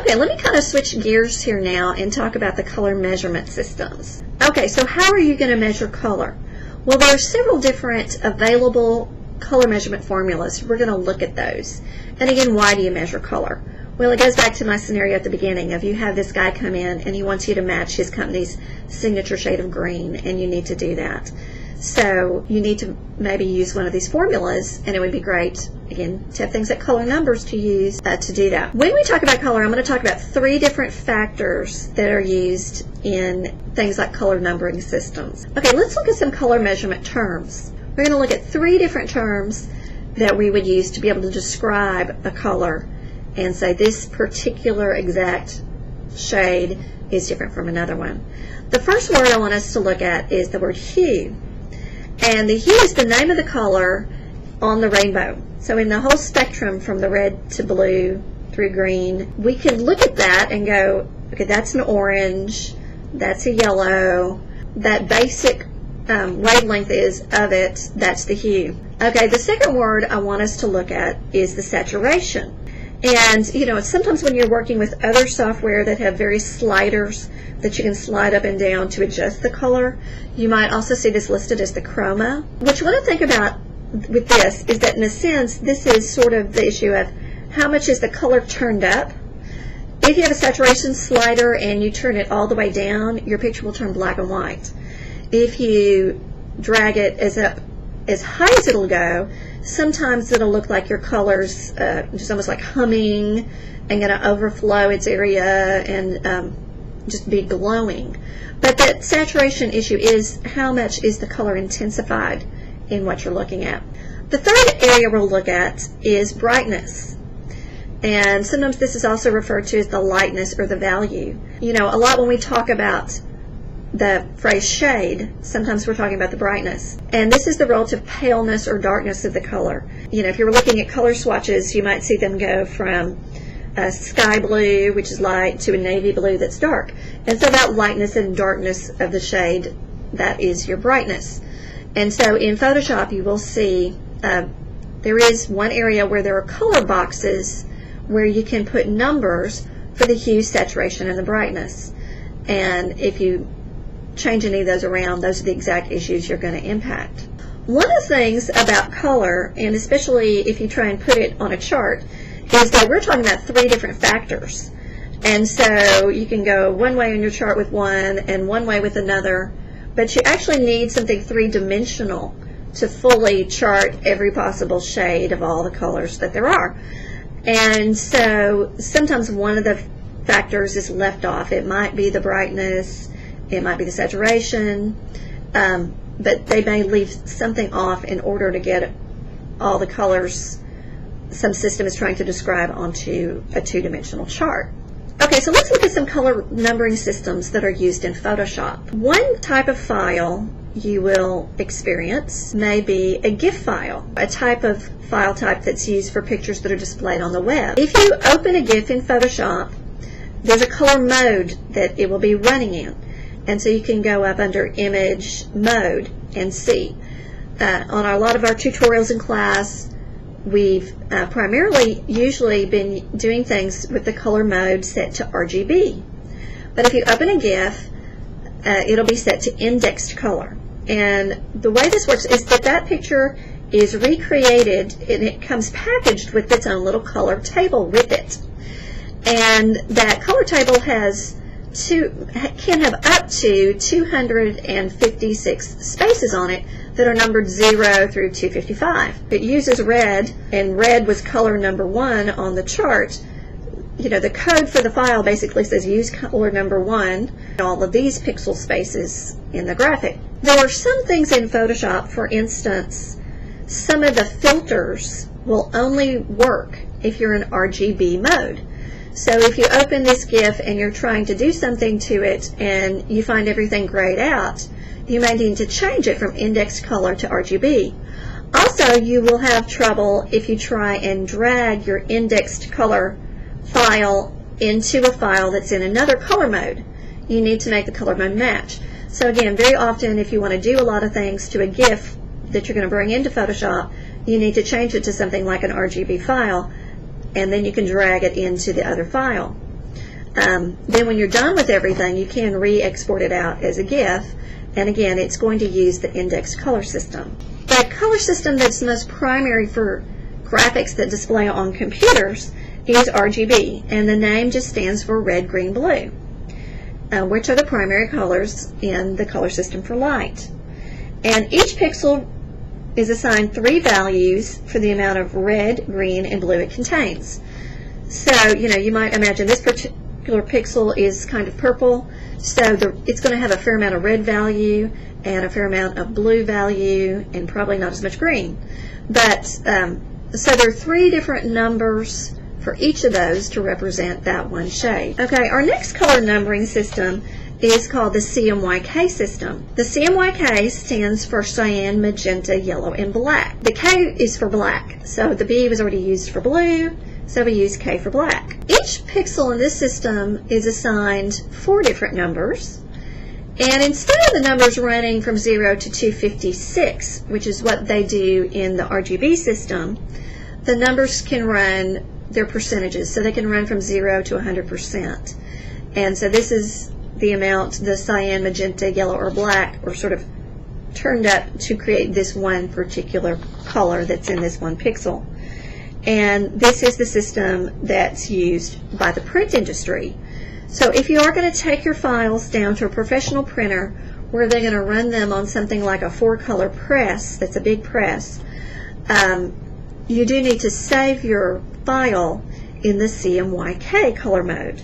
Okay, let me kind of switch gears here now and talk about the color measurement systems. Okay, so how are you going to measure color? Well, there are several different available color measurement formulas. We're going to look at those. And again, why do you measure color? Well, it goes back to my scenario at the beginning of you have this guy come in and he wants you to match his company's signature shade of green, and you need to do that. So you need to maybe use one of these formulas, and it would be great, again, to have things like color numbers to use to do that. When we talk about color, I'm going to talk about 3 different factors that are used in things like color numbering systems. Okay, let's look at some color measurement terms. We're going to look at 3 different terms that we would use to be able to describe a color and say this particular exact shade is different from another one. The first word I want us to look at is the word hue. And the hue is the name of the color on the rainbow. So in the whole spectrum from the red to blue through green, we can look at that and go, okay, that's an orange, that's a yellow, that basic wavelength is of it, that's the hue. Okay, the second word I want us to look at is the saturation. And, you know, sometimes when you're working with other software that have various sliders that you can slide up and down to adjust the color, you might also see this listed as the chroma. What you want to think about with this is that, in a sense, this is sort of the issue of how much is the color turned up. If you have a saturation slider and you turn it all the way down, your picture will turn black and white. If you drag it as high as it'll go, sometimes it'll look like your color's just almost like humming and going to overflow its area and just be glowing. But that saturation issue is how much is the color intensified in what you're looking at. The third area we'll look at is brightness. And sometimes this is also referred to as the lightness or the value. You know, a lot when we talk about the phrase shade, sometimes we're talking about the brightness. And this is the relative paleness or darkness of the color. You know, if you were looking at color swatches, you might see them go from a sky blue, which is light, to a navy blue that's dark. And so that lightness and darkness of the shade, that is your brightness. And so in Photoshop, you will see there is one area where there are color boxes where you can put numbers for the hue, saturation, and the brightness. And if you change any of those around, those are the exact issues you're going to impact. One of the things about color, and especially if you try and put it on a chart, is that we're talking about 3 different factors. And so you can go one way on your chart with one and one way with another, but you actually need something 3-dimensional to fully chart every possible shade of all the colors that there are. And so sometimes one of the factors is left off. It might be the brightness, it might be the saturation, but they may leave something off in order to get all the colors some system is trying to describe onto a 2-dimensional chart. Okay, so let's look at some color numbering systems that are used in Photoshop. One type of file you will experience may be a GIF file, a type of file type that's used for pictures that are displayed on the web. If you open a GIF in Photoshop, there's a color mode that it will be running in. And so you can go up under Image Mode and see. On a lot of our tutorials in class, we've primarily usually been doing things with the color mode set to RGB. But if you open a GIF, it'll be set to indexed color. And the way this works is that that picture is recreated and it comes packaged with its own little color table with it. And that color table can have up to 256 spaces on it that are numbered 0 through 255. It uses red, and red was color number 1 on the chart. You know, the code for the file basically says use color number 1, all of these pixel spaces in the graphic. There are some things in Photoshop, for instance, some of the filters will only work if you're in RGB mode. So if you open this GIF and you're trying to do something to it and you find everything grayed out, you may need to change it from indexed color to RGB. Also, you will have trouble if you try and drag your indexed color file into a file that's in another color mode. You need to make the color mode match. So again, very often if you want to do a lot of things to a GIF that you're going to bring into Photoshop, you need to change it to something like an RGB file, and then you can drag it into the other file. Then when you're done with everything, you can re-export it out as a GIF, and again, it's going to use the indexed color system. The color system that's most primary for graphics that display on computers is RGB, and the name just stands for red, green, blue, which are the primary colors in the color system for light. And each pixel is assigned 3 values for the amount of red, green, and blue it contains. So, you might imagine this particular pixel is kind of purple, so it's going to have a fair amount of red value and a fair amount of blue value and probably not as much green. But, so there are 3 different numbers for each of those to represent that one shade. Okay, our next color numbering system is called the CMYK system. The CMYK stands for cyan, magenta, yellow, and black. The K is for black, so the B was already used for blue, so we use K for black. Each pixel in this system is assigned 4 different numbers, and instead of the numbers running from 0 to 256, which is what they do in the RGB system, the numbers can run their percentages, so they can run from 0 to 100%. And so this is the amount the cyan, magenta, yellow, or black are sort of turned up to create this one particular color that's in this one pixel. And this is the system that's used by the print industry. So if you are going to take your files down to a professional printer where they're going to run them on something like a 4-color press, that's a big press, you do need to save your file in the CMYK color mode.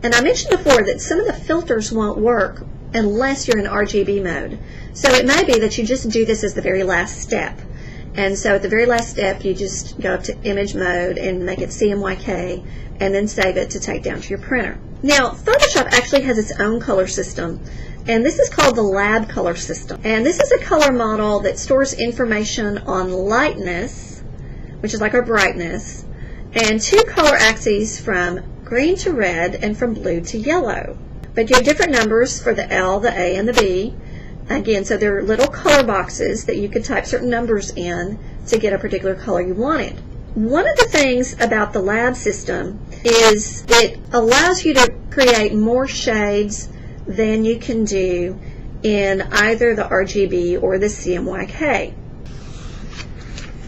And I mentioned before that some of the filters won't work unless you're in RGB mode. So it may be that you just do this as the very last step. And so at the very last step, you just go up to image mode and make it CMYK and then save it to take down to your printer. Now, Photoshop actually has its own color system, and this is called the lab color system. And this is a color model that stores information on lightness, which is like our brightness, and 2 color axes from green to red and from blue to yellow. But you have different numbers for the L, the A, and the B. Again, so there are little color boxes that you could type certain numbers in to get a particular color you wanted. One of the things about the lab system is it allows you to create more shades than you can do in either the RGB or the CMYK.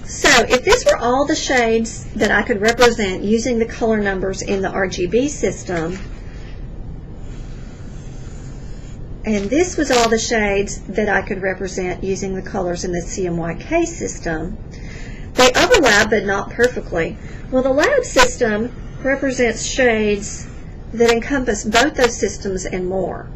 So if this were all the shades that I could represent using the color numbers in the RGB system, and this was all the shades that I could represent using the colors in the CMYK system, they overlap but not perfectly. Well, the lab system represents shades that encompass both those systems and more.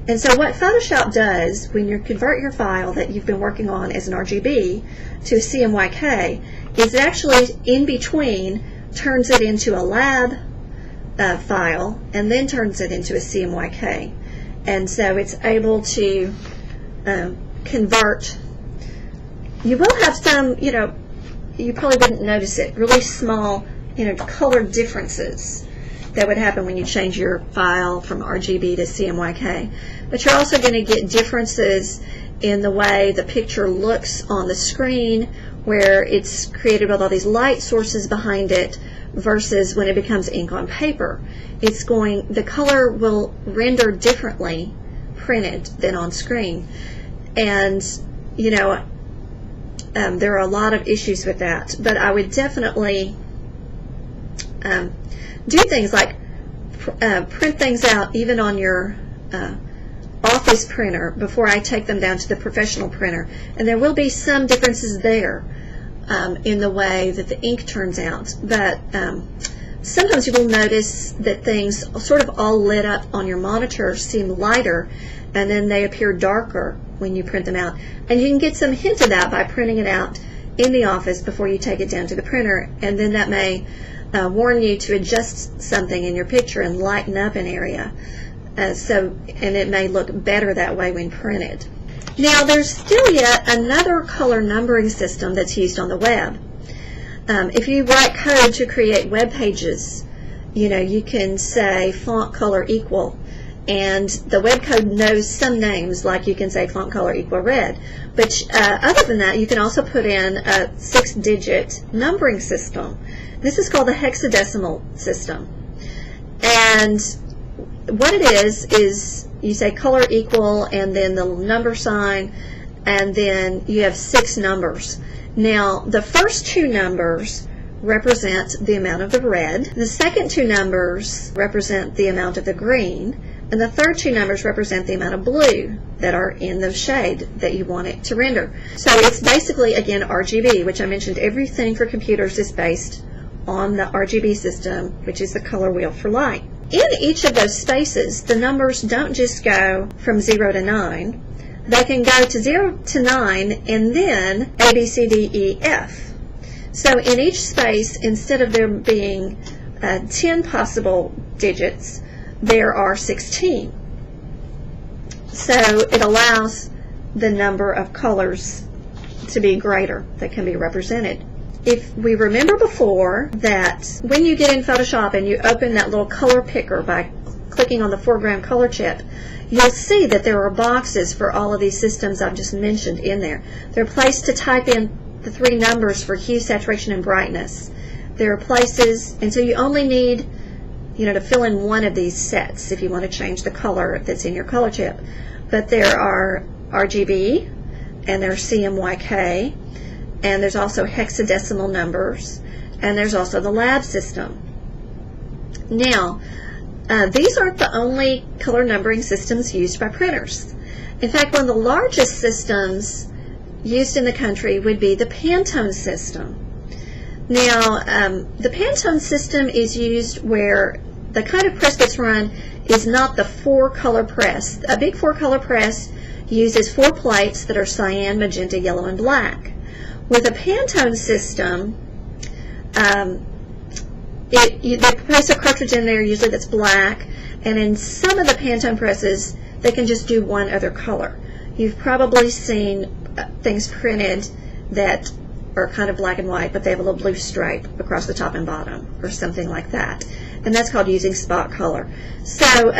And so what Photoshop does when you convert your file that you've been working on as an RGB to a CMYK is it actually in between turns it into a lab file and then turns it into a CMYK. And so it's able to convert. You will have some, you probably wouldn't notice it, really small, color differences that would happen when you change your file from RGB to CMYK. But you're also going to get differences in the way the picture looks on the screen, where it's created with all these light sources behind it versus when it becomes ink on paper. The color will render differently printed than on screen. And, there are a lot of issues with that. But I would definitely do things like print things out even on your office printer before I take them down to the professional printer. And there will be some differences there in the way that the ink turns out. But sometimes you will notice that things sort of all lit up on your monitor seem lighter, and then they appear darker when you print them out. And you can get some hint of that by printing it out in the office before you take it down to the printer, and then that may warn you to adjust something in your picture and lighten up an area. And it may look better that way when printed. Now there's still yet another color numbering system that's used on the web. If you write code to create web pages, you can say font color equal, and the web code knows some names, like you can say font color equal red. But other than that, you can also put in a 6-digit numbering system. This is called the hexadecimal system. And what it is you say color equal and then the number sign, and then you have 6 numbers. Now, the first 2 numbers represent the amount of the red. The second 2 numbers represent the amount of the green. And the third 2 numbers represent the amount of blue that are in the shade that you want it to render. So it's basically, again, RGB, which I mentioned everything for computers is based on the RGB system, which is the color wheel for light. In each of those spaces, the numbers don't just go from 0 to 9. They can go to 0 to 9 and then A, B, C, D, E, F. So in each space, instead of there being 10 possible digits, there are 16. So it allows the number of colors to be greater that can be represented. If we remember before that when you get in Photoshop and you open that little color picker by clicking on the foreground color chip, you'll see that there are boxes for all of these systems I've just mentioned in there. They're placed to type in the 3 numbers for hue, saturation, and brightness. There are places, and so you only need to fill in one of these sets if you want to change the color that's in your color chip. But there are RGB, and there's CMYK, and there's also hexadecimal numbers, and there's also the lab system. Now, these aren't the only color numbering systems used by printers. In fact, one of the largest systems used in the country would be the Pantone system. Now, the Pantone system is used where the kind of press that's run is not the 4-color press. A big 4-color press uses 4 plates that are cyan, magenta, yellow, and black. With a Pantone system, they press a cartridge in there usually that's black, and in some of the Pantone presses, they can just do one other color. You've probably seen things printed that are kind of black and white, but they have a little blue stripe across the top and bottom, or something like that. And that's called using spot color. So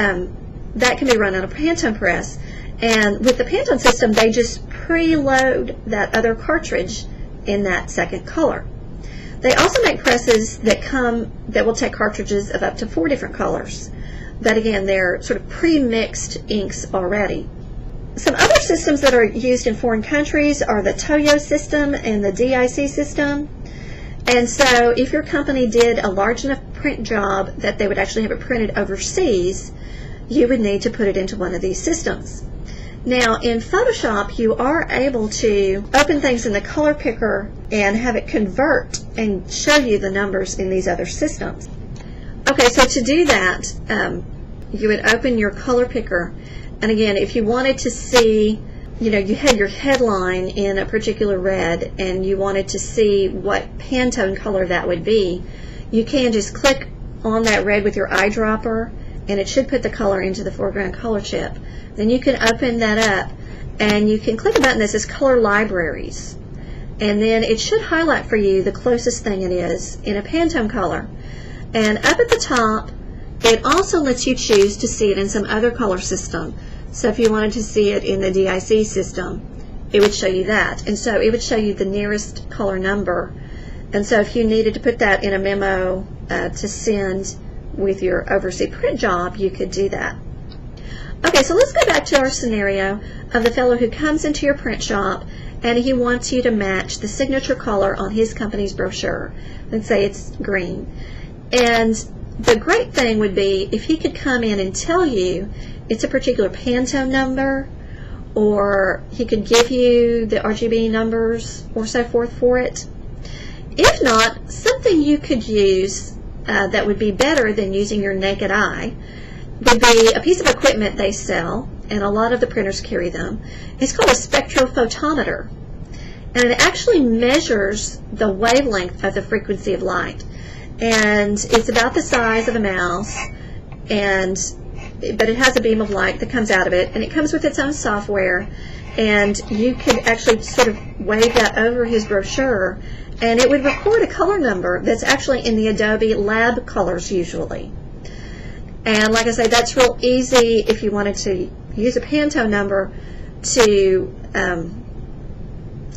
that can be run on a Pantone press. And with the Pantone system, they just preload that other cartridge in that second color. They also make presses that will take cartridges of up to 4 different colors. But again, they're sort of pre-mixed inks already. Some other systems that are used in foreign countries are the Toyo system and the DIC system. And so if your company did a large enough print job that they would actually have it printed overseas, you would need to put it into one of these systems. Now, in Photoshop, you are able to open things in the color picker and have it convert and show you the numbers in these other systems. Okay, so to do that, you would open your color picker. And again, if you wanted to see, you had your headline in a particular red and you wanted to see what Pantone color that would be, you can just click on that red with your eyedropper and it should put the color into the foreground color chip. Then you can open that up and you can click a button that says Color Libraries. And then it should highlight for you the closest thing it is in a Pantone color. And up at the top, it also lets you choose to see it in some other color system. So if you wanted to see it in the DIC system, it would show you that. And so it would show you the nearest color number. And so if you needed to put that in a memo to send with your overseas print job, you could do that. Okay, so let's go back to our scenario of the fellow who comes into your print shop and he wants you to match the signature color on his company's brochure. Let's say it's green. And the great thing would be if he could come in and tell you it's a particular Pantone number, or he could give you the RGB numbers or so forth for it. If not, something you could use that would be better than using your naked eye would be a piece of equipment they sell, and a lot of the printers carry them. It's called a spectrophotometer, and it actually measures the wavelength of the frequency of light. And it's about the size of a mouse, but it has a beam of light that comes out of it, and it comes with its own software, and you could actually sort of wave that over his brochure, and it would record a color number that's actually in the Adobe Lab colors usually. And like I say, that's real easy if you wanted to use a Pantone number to,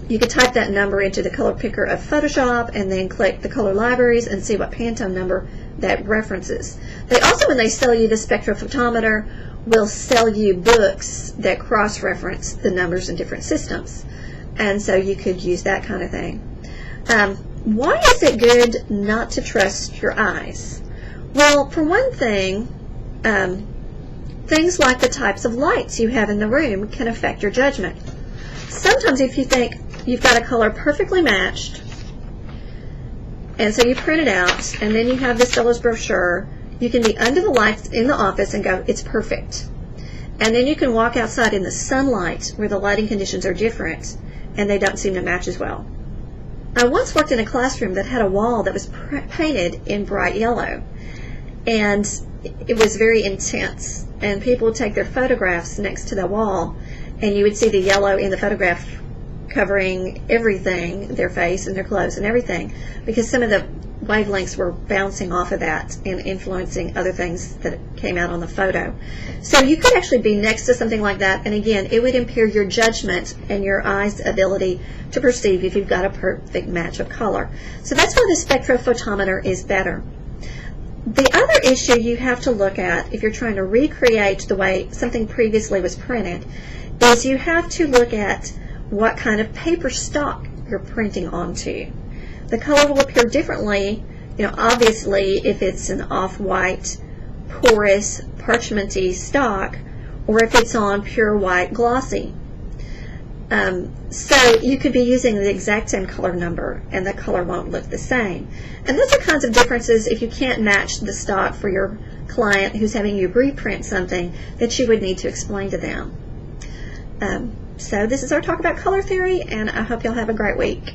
you could type that number into the color picker of Photoshop and then click the color libraries and see what Pantone number that references. They also, when they sell you the spectrophotometer, will sell you books that cross-reference the numbers in different systems. And so you could use that kind of thing. Why is it good not to trust your eyes? Well, for one thing, things like the types of lights you have in the room can affect your judgment. Sometimes if you think you've got a color perfectly matched, and so you print it out, and then you have the seller's brochure, you can be under the lights in the office and go, it's perfect. And then you can walk outside in the sunlight where the lighting conditions are different, and they don't seem to match as well. I once worked in a classroom that had a wall that was painted in bright yellow, and it was very intense, and people would take their photographs next to the wall, and you would see the yellow in the photograph covering everything, their face and their clothes and everything, because some of the wavelengths were bouncing off of that and influencing other things that came out on the photo. So you could actually be next to something like that, and again, it would impair your judgment and your eye's ability to perceive if you've got a perfect match of color. So that's why the spectrophotometer is better. The other issue you have to look at if you're trying to recreate the way something previously was printed is you have to look at what kind of paper stock you're printing onto. The color will appear differently, obviously, if it's an off-white, porous, parchmenty stock, or if it's on pure white glossy. So you could be using the exact same color number, and the color won't look the same. And those are kinds of differences if you can't match the stock for your client who's having you reprint something that you would need to explain to them. So this is our talk about color theory, and I hope y'all have a great week.